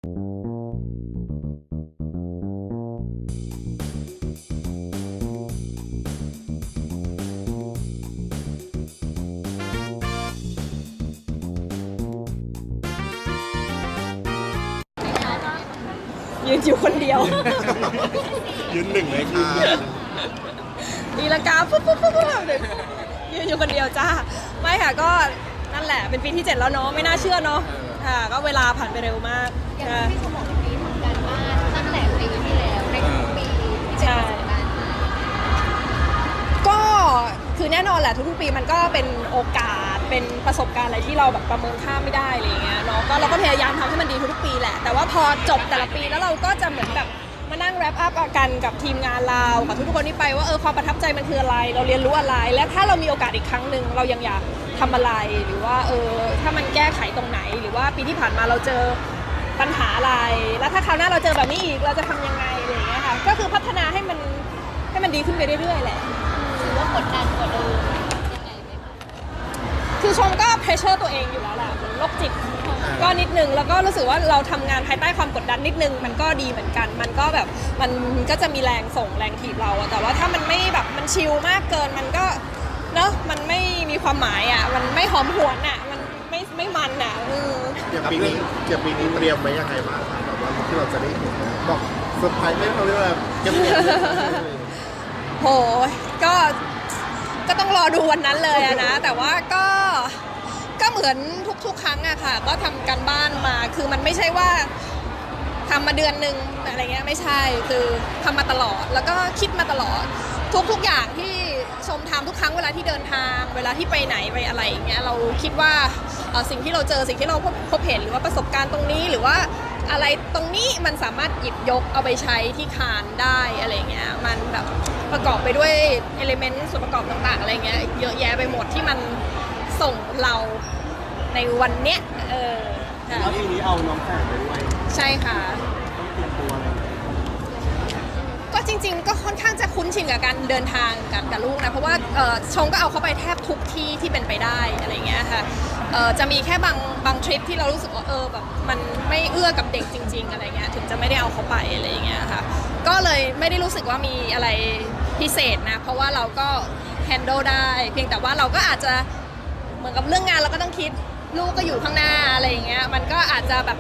ยืนอยู่คนเดียว ยืนหนึ่งเลยค่ะ ตีลังกาปุ๊บปุ๊บปุ๊บปุ๊บยืนอยู่คนเดียวจ้าไม่ค่ะก็นั่นแหละเป็นปีที่ 7แล้วเนาะไม่น่าเชื่อเนาะค่ะก็เวลาผ่านไปเร็วมาก อย่างที่พี่ชมบอกปีทำการบ้านตั้งแต่ปีที่แล้วในทุกปีที่เป็นประสบการณ์มา ก็คือแน่นอนแหละทุกๆปีมันก็เป็นโอกาสเป็นประสบการณ์อะไรที่เราแบบประเมินค่าไม่ได้อะไรอย่างเงี้ยเนาะก็เราก็พยายามทำให้มันดีทุกๆปีแหละแต่ว่าพอจบแต่ละปีแล้วเราก็จะเหมือนแบบมานั่งแรปอัพกันกับทีมงานเรากับทุกๆคนที่ไปว่าความประทับใจมันคืออะไรเราเรียนรู้อะไรและถ้าเรามีโอกาสอีกครั้งหนึ่งเรายังอยากทำอะไรหรือว่าถ้ามันแก้ไขตรงไหนหรือว่าปีที่ผ่านมาเราเจอปัญหาอะไรแล้วถ้าคราวหน้าเราเจอแบบนี้อีกเราจะทำยังไงอะไรอย่างเงี้ยค่ะก็คือพัฒนาให้มันดีขึ้นไปเรื่อยๆแหละ ถือว่ากดดันกว่าเดิมยังไงไหมคะ คือชมก็เพรสเชอร์ตัวเองอยู่แล้วแหละเหมือนโรคจิตก็นิดนึงแล้วก็รู้สึกว่าเราทำงานภายใต้ความกดดันนิดนึงมันก็ดีเหมือนกันมันก็แบบมันก็จะมีแรงส่งแรงถีบเราอะแต่ว่าถ้ามันไม่แบบมันชิลมากเกินมันก็เนอะมันไม่มีความหมายอะมันไม่หอมหวนอะมันไม่มันอะอย่างปีนี้เตรียมไว้ยังไงบ้างคะแบบว่าที่เราจะได้เห็นบอกเซอร์ไพรส์ไม่เขาเรียกว่าเก็บเงิน โหก็ต้องรอดูวันนั้นเลยอะนะแต่ว่าก็เหมือนทุกๆครั้งอะค่ะก็ทำกันบ้านมาคือมันไม่ใช่ว่าทำมาเดือนหนึ่งอะไรเงี้ยไม่ใช่คือทำมาตลอดแล้วก็คิดมาตลอดทุกอย่างที่ชมทำทุกครั้งเวลาที่เดินทางเวลาที่ไปไหนไปอะไรอย่างเงี้ยเราคิดว่าสิ่งที่เราเจอสิ่งที่เราพบเห็นหรือว่าประสบการณ์ตรงนี้หรือว่าอะไรตรงนี้มันสามารถหยิบยกเอาไปใช้ที่คานได้อะไรเงี้ยมันแบบประกอบไปด้วยเอลิเมนต์ส่วนประกอบต่างๆอะไรเงี้ยเยอะแยะไปหมดที่มันส่งเราในวันเนี้ยค่ะ แล้วทีนี้เอาน้องแฝดไปด้วย ใช่ค่ะ ต้องเตรียมตัวอะไร ก็จริงๆก็ค่อนข้างจะคุ้นชินกับการเดินทางกับลูกนะเพราะว่าชงก็เอาเขาไปแทบทุกที่ที่เป็นไปได้อะไรเงี้ยค่ะจะมีแค่บางทริปที่เรารู้สึกว่าแบบมันไม่เอื้อกับเด็กจริงๆอะไรเงี้ยถึงจะไม่ได้เอาเขาไปอะไรเงี้ยค่ะก็เลยไม่ได้รู้สึกว่ามีอะไรพิเศษนะเพราะว่าเราก็ handle ได้เพียงแต่ว่าเราก็อาจจะเหมือนกับเรื่องงานเราก็ต้องคิดลูกก็อยู่ข้างหน้าอะไรอย่างเงี้ยมันก็อาจจะแบบ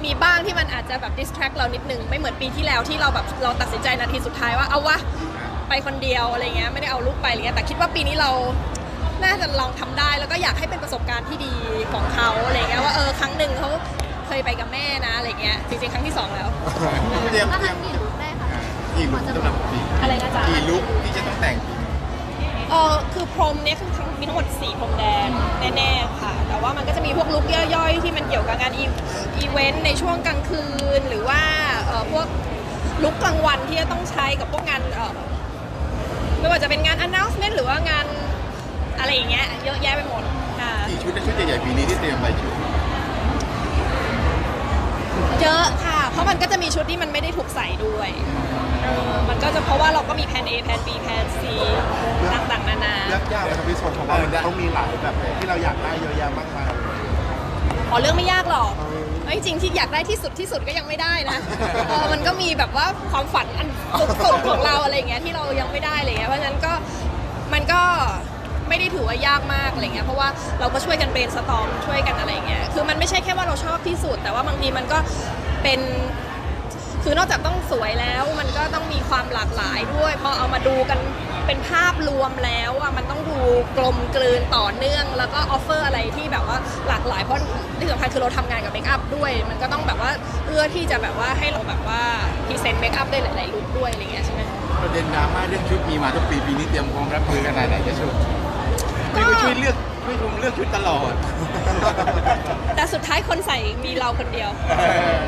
มีบ้างที่มันอาจจะแบบ distract เรานิดนึงไม่เหมือนปีที่แล้วที่เราแบบเราตัดสินใจนาทีสุดท้ายว่าเอาวะไปคนเดียวอะไรเงี้ยไม่ได้เอาลูกไปอะไรเงี้ยแต่คิดว่าปีนี้เราน่าจะลองทำได้แล้วก็อยากให้เป็นประสบการณ์ที่ดีของเขาอะไรเงี้ยว่าครั้งหนึ่งเขาเคยไปกับแม่นะอะไรเงี้ยจริงๆครั้งที่ 2แล้ว เตรียม ประมาณกี่ลุคได้คะ กี่ลุคสำหรับปี อะไรนะจ๊ะ กี่ลุคที่จะต้องแต่ง คือพรมเนี่ยคือมีทั้งหมด4พรมแดงแน่ๆค่ะแต่ว่ามันก็จะมีพวกลุคย่อยๆที่มันเกี่ยวกับงานอีเวนต์ในช่วงกลางคืนหรือว่าพวกลุคกลางวันที่จะต้องใช้กับพวกงานไม่ว่าจะเป็นงาน announcement หรือว่างานอะไรอย่างเงี้ยเยอะแยะไปหมดค่ะ กี่ชุดและชุดใหญ่ๆปีนี้ที่เตรียมไปชุด เยอะค่ะเพราะมันก็จะมีชุดที่มันไม่ได้ถูกใส่ด้วยมันก็จะเพราะว่าเราก็มีแผน A แผน B แผน C ต่างๆนานา เลือกยากไหมครับพี่ชมเพราะว่าต้องมีหลายแบบที่เราอยากได้เยอะแยะมากมาย เรื่องไม่ยากหรอกจริงๆที่อยากได้ที่สุดก็ยังไม่ได้นะมันก็มีแบบว่าความฝันอันสุดของเราอะไรอย่างเงี้ยที่เรายังไม่ได้อะไรเงี้ยเพราะฉะนั้นก็มันก็ไม่ได้ถือว่ายากมากอะไรเงี้ยเพราะว่าเราก็ช่วยกันเบรนสตอร์มช่วยกันอะไรเงี้ยคือมันไม่ใช่แค่ว่าเราชอบที่สุดแต่ว่าบางทีมันก็เป็นคือนอกจากต้องสวยแล้วมันก็ต้องมีความหลากหลายด้วยพอเอามาดูกันเป็นภาพรวมแล้วอ่ะมันต้องดูกลมกลืนต่อเนื่องแล้วก็ออฟเฟอร์อะไรที่แบบว่าหลากหลายเพราะที่สำคัญคือเราทำงานกับเมคอัพด้วยมันก็ต้องแบบว่าเอื้อที่จะแบบว่าให้เราแบบว่าพรีเซนต์เมคอัพได้หลายๆลุคด้วยอะไรเงี้ยใช่ไหม ประเด็นดราม่าเรื่องชุดมีมาทุกปีปีนี้เตรียมพร้อมรับมือขนาดไหนจะชุดไม่ก็ช่วยเลือกชุดตลอด แต่สุดท้ายคนใส่มีเราคนเดียว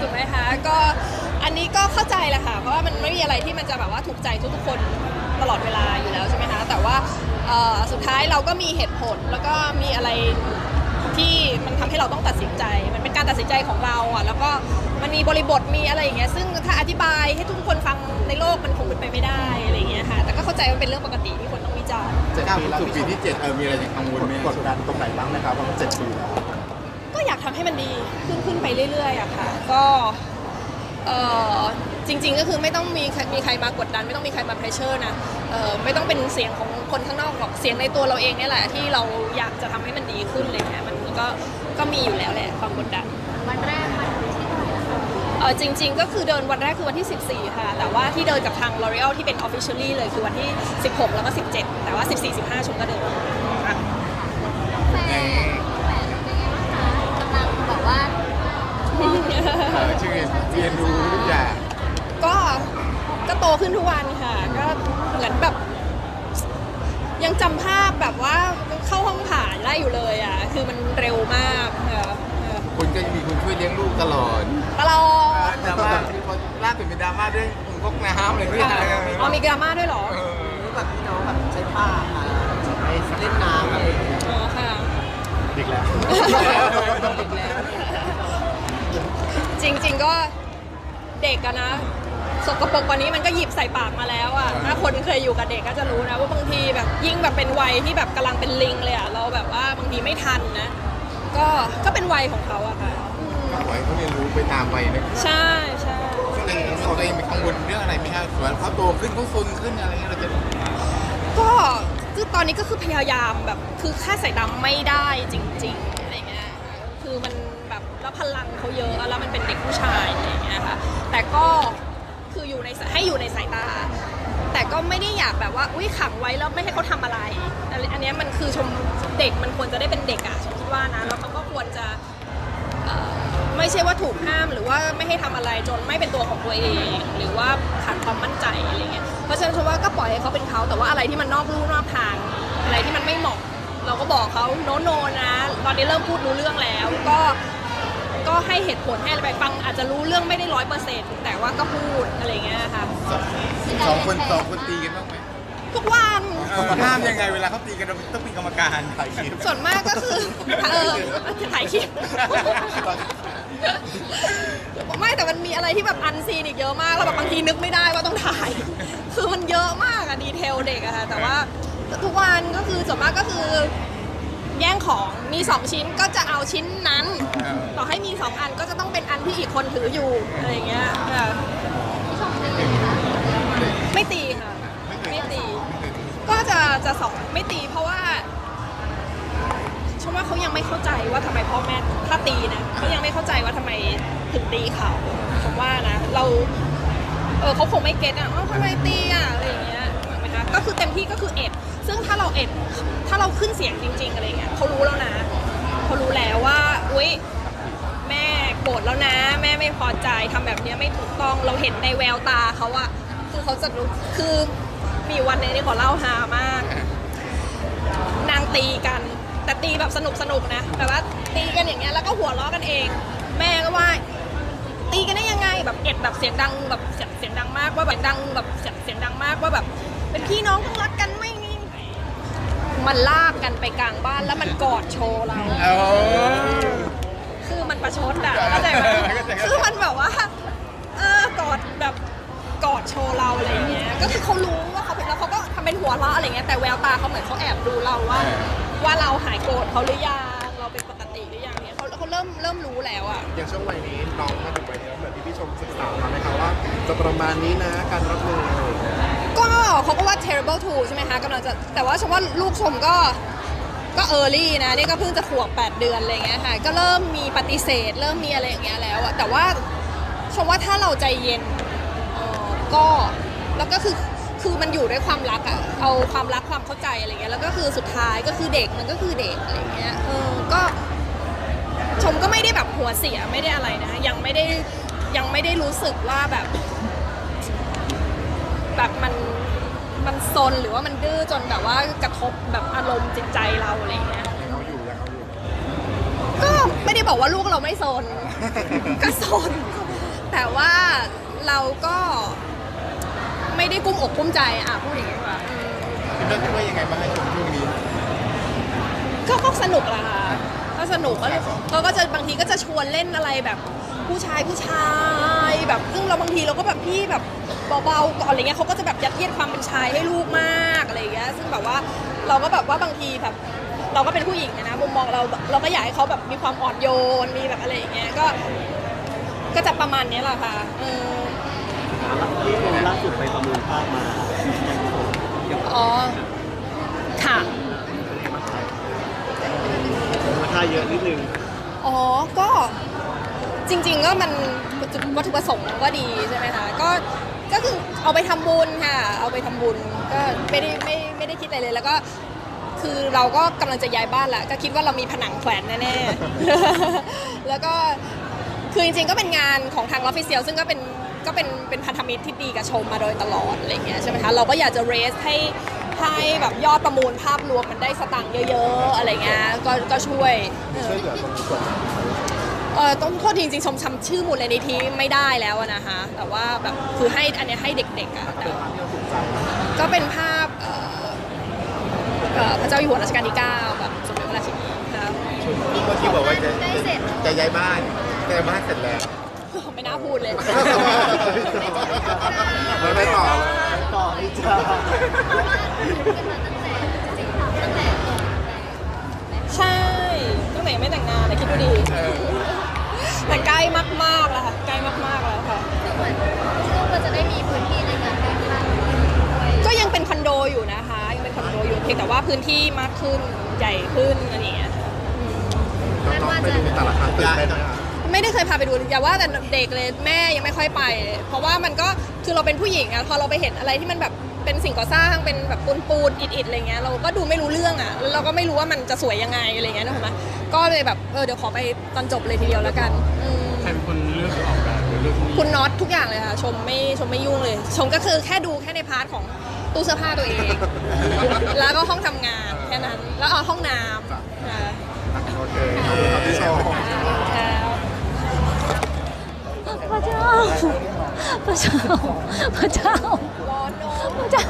ถูกไหมคะก็อันนี้ก็เข้าใจแหละค่ะเพราะว่ามันไม่มีอะไรที่มันจะแบบว่าถูกใจทุกๆคนตลอดเวลาอยู่แล้วใช่ไหมคะแต่ว่าสุดท้ายเราก็มีเหตุผลแล้วก็มีอะไรที่มันทำให้เราต้องตัดสินใจมันเป็นการตัดสินใจของเราอ่ะแล้วก็มันมีบริบทมีอะไรอย่างเงี้ยซึ่งถ้าอธิบายให้ทุกคนฟังในโลกมันคงเป็นไปไม่ได้อะไรอย่างเงี้ยค่ะแต่ก็เข้าใจว่าเป็นเรื่องปกติที่คนต้องวิจารณ์ 7 ปีแล้วปีที่ 7มีอะไรจะกังวลไหมกดดันตรงไหนบ้างไหมครับเพราะมัน7 ปีแล้ว ก็อยากทำให้มันดีขึ้นไปเรื่อยๆอะค่ะก็ เอ่อจริงๆก็คือไม่ต้องมีใครมากดดันไม่ต้องมีใครมาเพรสเชอร์นะไม่ต้องเป็นเสียงของคนข้างนอกหรอกเสียงในตัวเราเองเนี่ยแหละที่เราอยากจะทำให้มันดีขึ้นอะไรเงี้ยมันก็มีอยู่แล้วแหละความกดดัน วันแรกมันที่เท่าไหร่คะ จริงๆก็คือเดินวันแรกคือวันที่ 14 ค่ะ แต่ว่าที่เดินกับทาง L'Oreal ที่เป็น officially เลยคือวันที่ 16 แล้วก็ 17 แต่ว่า 14-15 ชมก็เดิน แฟนเป็นไงบ้างคะกำลังบอกว่า ชื่อเรียนรู้ทุกอย่าง ก็โตขึ้นทุกวันค่ะ ก็เหมือนแบบ ยังจำภาพแบบว่าเข้าห้องผ่าได้อยู่เลยอ่ะ คือมันเร็วมากค่ะ คุณก็ยังมีคนช่วยเลี้ยงลูกตลอด ตลอด ดราม่าล่าสุดเป็นดราม่าเรื่ององค์พกน้ำอะไรด้วย อ๋อมีดราม่าด้วยเหรอ แบบที่น้องแบบใช้ผ้าไปเล่นน้ำอะไรอย่างเงี้ย อ๋อค่ะ เด็กแล้ว จริงๆก็เด็กอะนะสกปรกกว่านี้มันก็หยิบใส่ปากมาแล้วอะถ้าคนเคยอยู่กับเด็กก็จะรู้นะว่าบางทีแบบยิ่งแบบเป็นวัยที่แบบกำลังเป็นลิงเลยอะเราแบบว่าบางทีไม่ทันนะก็เป็นวัยของเขาอะค่ะ ปล่อยเขาเรียนรู้ไปตามวัยนะ ใช่ใช่ ซึ่งตัวเองเป็นกังวลเรื่องอะไรไหมครับส่วนเขาโตขึ้นเขาซนขึ้นอะไรเงี้ยเราจะ ก็คือตอนนี้ก็คือพยายามแบบคือค่าสายตาไม่ได้จริงๆอะไรเงี้ยคือมันแบบแล้วพลังเขาเยอะแล้วมันเป็นเด็กผู้ชายอะไรเงี้ยค่ะแต่ก็คือให้อยู่ในสายตา แต่ก็ไม่ได้อยากแบบว่าอุ้ยขังไว้แล้วไม่ให้เขาทำอะไรอันเนี้ยมันคือชมเด็กมันควรจะได้เป็นเด็กอะชมคิดว่านะแล้วเขาก็ควรจะไม่ใช่ว่าถูกห้ามหรือว่าไม่ให้ทำอะไรจนไม่เป็นตัวของตัวเองหรือว่าขาดความมั่นใจอะไรเงี้ยเพราะฉะนั้นชมว่าก็ปล่อยให้เขาเป็นเขาแต่ว่าอะไรที่มันนอกลู่นอกทางอะไรที่มันไม่เหมาะเราก็บอกเขาโนนะตอนนี้เริ่มพูดรู้เรื่องแล้วก็ให้เหตุผลให้อะไรไปฟังอาจจะรู้เรื่องไม่ได้100%แต่ว่าก็พูดอะไรเงี้ยค่ะ สองคนตีกันบ้างไหม ทุกวัน ห้ามยังไงเวลาเขาตีกันเราต้องมีกรรมการถ่ายคลิป ส่วนมากก็คือถ่ายคลิปไม่แต่มันมีอะไรที่แบบอันซีนอีกเยอะมากแล้วแบบบางทีนึกไม่ได้ว่าต้องถ่าย คือมันเยอะมากอะดีเทลเด็กอะค่ะแต่ว่าทุกวันก็คือส่วนมากก็คือแย่งของมี2ชิ้นก็จะเอาชิ้นนั้นต่อให้มี2อันก็จะต้องเป็นอันที่อีกคนถืออยู่อะไรอย่างเงี้ยค่ะไม่ตีค่ะไม่ตี ก็จะสอนไม่ตีเพราะว่าชมว่าเขายังไม่เข้าใจว่าทำไมพ่อแม่ถ้าตีนะเขายังไม่เข้าใจว่าทำไมถึงตีเขาชมว่านะเราเขาคงไม่เก็ตอ่ะว่าทำไมตีอ่ะอะไรอย่างเงี้ยถูกไหมคะก็คือเต็มที่ก็คือซึ่งถ้าเราขึ้นเสียงจริงๆอะไรเงี้ยเขารู้แล้วนะเขารู้แล้วว่าอุ๊ยแม่โกรธแล้วนะแม่ไม่พอใจทำแบบนี้ไม่ถูกต้องเราเห็นในแววตาเขาอะคือเขาจะรู้คือมีวันนึงที่ขอเล่าฮามากนางตีกันแต่ตีแบบสนุกนะแต่ว่าตีกันอย่างเงี้ยแล้วก็หัวเราะกันเองแม่ก็ว่าตีกันได้ยังไงแบบแบบเสียงดังแบบเสียงดังมากว่าแบบดังแบบเสียงดังมากว่าแบบเป็นพี่น้องต้องรักกันไม่นี่มันลากกันไปกลางบ้านแล้วมันกอดโชว์เราคือมันประชดอะเข้าใจไหมคือมันแบบว่ากอดโชว์เราอะไรอย่างเงี้ยก็คือเขารู้ว่าเขาเป็นแล้วเขาก็ทำเป็นหัวเราะอะไรเงี้ยแต่แววตาเขาเหมือนเขาแอบดูเราว่าเราหายโกรธเขาหรือยังเราเป็นปกติหรือยังเนี่ยเขาเริ่มรู้แล้วอะ อย่างช่วงวัยนี้น้องมาถึงวัยนี้เหมือนที่พี่ชมศึกษามาไหมคะว่าจะประมาณนี้นะการรับมืออะไรอย่างเงี้ย ก็เขาก็ว่า terrible two ใช่ไหมคะกำลังจะแต่ว่าชมว่าลูกชมก็ early นะนี่ก็เพิ่งจะขวบ8 เดือนอะไรเงี้ยค่ะก็เริ่มมีปฏิเสธเริ่มมีอะไรอย่างเงี้ยแล้วอะแต่ว่าชมว่าถ้าเราใจเย็นก็แล้วก็คือมันอยู่ด้วยความรักอะเอาความรักความเข้าใจอะไรเงี้ยแล้วก็คือสุดท้ายก็คือเด็กมันก็คือเด็กอะไรเงี้ยก็ชมก็ไม่ได้แบบหัวเสียไม่ได้อะไรนะยังไม่ได้รู้สึกว่าแบบมันซนหรือว่ามันดื้อจนแบบว่ากระทบแบบอารมณ์จิตใจเราอะไรเงี้ยก็ไม่ได้บอกว่าลูกเราไม่ซน ก็ซนแต่ว่าเราก็ไม่ได้กุ้มอกกุ้มใจพูดอย่างนี้ดีกว่า คิดว่ายังไงบ้างให้ชมช่วงนี้ ก็สนุกละค่ะก็สนุกเขาก็จะบางทีก็จะชวนเล่นอะไรแบบผู้ชายแบบซึ่งเราบางทีเราก็แบบพี่แบบเบาๆก่อนอะไรเงี้ยเขาก็จะแบบยัดเยียดความเป็นชายให้ลูกมากอะไรเงี้ยซึ่งแบบว่าเราก็แบบว่าบางทีแบบเราก็เป็นผู้หญิงนะมุมมองเราก็อยากให้เขาแบบมีความอ่อนโยนมีแบบอะไรอย่างเงี้ยก็ ก็จะประมาณนี้แหละค่ะที่ชมล่าสุดไปประมูลภาพมา อ๋อค่ะ ราคาเยอะนิดนึง อ๋อ ก็จริงๆก็มันวัตถุประสงค์ก็ดีใช่ไหมคะ ก็คือเอาไปทำบุญค่ะ เอาไปทำบุญก็ไม่ได้คิดอะไรเลย แล้วก็คือเราก็กำลังจะย้ายบ้านแหละก็คิดว่าเรามีผนังแขวนแน่ๆ แล้วก็คือจริงๆก็เป็นงานของทาง Official ซึ่งก็เป็นพันธมิตรที่ดีกับชมมาโดยตลอดอะไรอย่างเงี้ยใช่ไหมคะ เราก็อยากจะ raise ให้แบบยอดประมูลภาพรวมมันได้สตางค์เยอะๆอะไรเงี้ยก็ช่วย ช่วยเหลือตรงส่วนไหน ต้องโทษจริงๆชมจำชื่อมูลนิธิไม่ได้แล้วอะนะคะแต่ว่าแบบคือให้อันเนี้ยให้เด็กๆอะก็เป็นภาพพระเจ้าอยู่หัวรัชกาลที่9กับสมเด็จพระราชินีครับ เมื่อกี้บอกว่าจะ ได้เสร็จแล้ว จะย้ายบ้านเสร็จแล้ว ไม่น่าพูดเลย แล้วไม่ต่อ ต่อเลยจ้า ใช่ตั้งแต่ยังไม่แต่งงานนะคิดดูดีแต่ใกล้มากๆแล้วค่ะใกล้มากๆแล้วค่ะ เหมือนลูกก็จะได้มีพื้นที่ในการเดินทางด้วย ก็ยังเป็นคอนโดอยู่นะคะยังเป็นคอนโดอยู่เพียงแต่ว่าพื้นที่มากขึ้นใหญ่ขึ้นอะไรอย่างเงี้ย น้องๆไปดูแต่ละครั้งตื่นเต้นไหมคะ ไม่ได้เคยพาไปดูอย่าว่าแต่เด็กเลยแม่ยังไม่ค่อยไป เพราะว่ามันก็คือเราเป็นผู้หญิงอะพอเราไปเห็นอะไรที่มันแบบเป็นสิ่งก่อสร้างเป็นแบบปูนอิฐอะไรเงี้ยเราก็ดูไม่รู้เรื่องอะแล้วเราก็ไม่รู้ว่ามันจะสวยยังไงอะไรเงี้ยนะถูกไหมก็เลยแบบเดี๋ยวขอไปตอนจบเลยทีเดียวแล้วกัน ใครเป็นคนเลือกออกแบบหรือเลือกนี้ คุณน็อตทุกอย่างเลยค่ะชมไม่ยุ่งเลย ชมก็คือแค่ดูแค่ในพาร์ทของตู้เสื้อผ้าตัวเอง แล้วก็ห้องทำงานแค่นั้นแล้วเอาห้องน้ำค่ะ โอเคขอบคุณครับพี่ชม แล้ว พระเจ้า พระเจ้า พระเจ้า ร้อนเนอะ พระเจ้า